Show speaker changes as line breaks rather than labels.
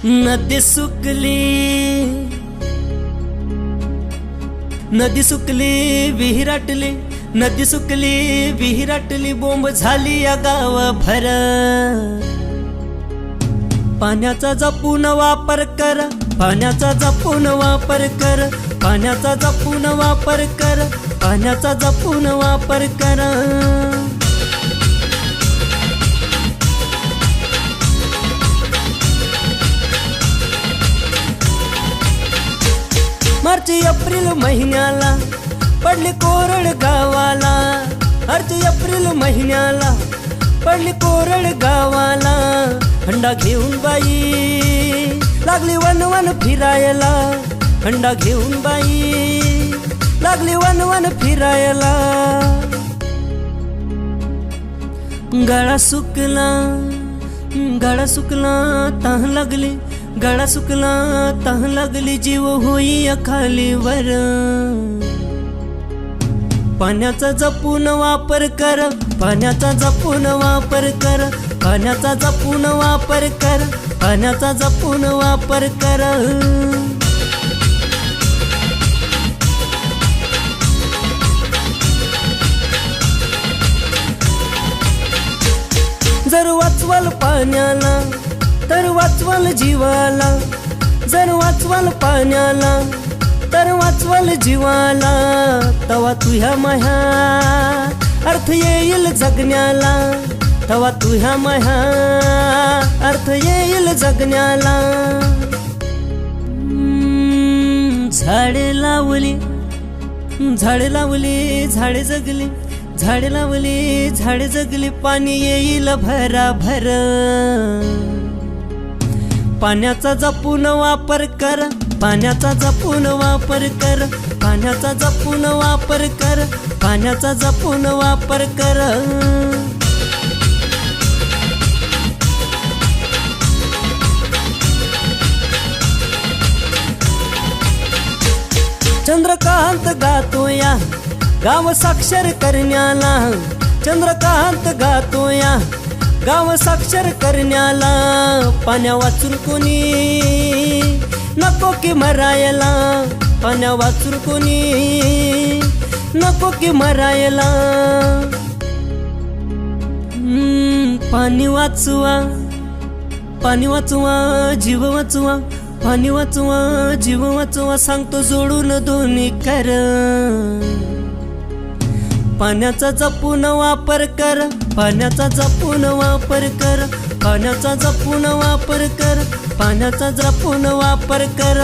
नदी सुकली विहिराटली, नदी सुकली विहिराटली, बोंब झाली या गाव भर। पाण्याचा जपून वापर कर, पाण्याचा जपून वापर कर, पाण्याचा जपून वापर कर, पाण्याचा जपून वापर कर। मार्च एप्रिल महिन्याला पडली कोरड गावाला, मार्च एप्रिल महिन्याला पडली कोरड गावाला। हंडा घेऊन बाई लागली वन वन फिरायला, हंडा घेऊन बाई लागली वन वन फिरायला। गळा सुकला, गळा सुकला तह लागली, गळा सुकला तह लागली, जीव होई खाली वर। पाण्याचा जपून वापर कर, पाण्याचा जपून वापर कर, पाण्याचा जपून वापर कर, पाण्याचा जपून वापर कर। जर वाचवाल पाण्याला तर वाचवाल जीवाला, जर वाचवाल पाण्याला तर वाचवाल जीवाला। तवा तुझ्या माया अर्थ येईल जगण्याला, तवा तुझ्या माया अर्थ येईल जगण्याला। झाडे लावली, झाडे लावली, झाडे जगली, झाडे लावली, झाडे जगली, पाणी येईल भराभर। पाण्याचा जपून वापर कर, पाण्याचा जपून वापर कर, पाण्याचा जपून वापर कर, पाण्याचा जपून वापर कर। चंद्रकांत गातोया गाव साक्षर करण्याला, चंद्रकांत गातोया गाव साक्षर करण्याला। पाण्या वाचून कोणी नको की मरायला, पाण्या वाचून कोणी नको की मरायला। पाणी वाचवा, पाणी वाचवा, जीव वाचवा, पाणी वाचवा, जीव वाचवा, सांगतो जोडून दोन्ही कर। पाण्याचा जपून वापर कर, पाण्याचा जपून वापर कर, पाण्याचा जपून वापर कर, पाण्याचा जपून वापर कर।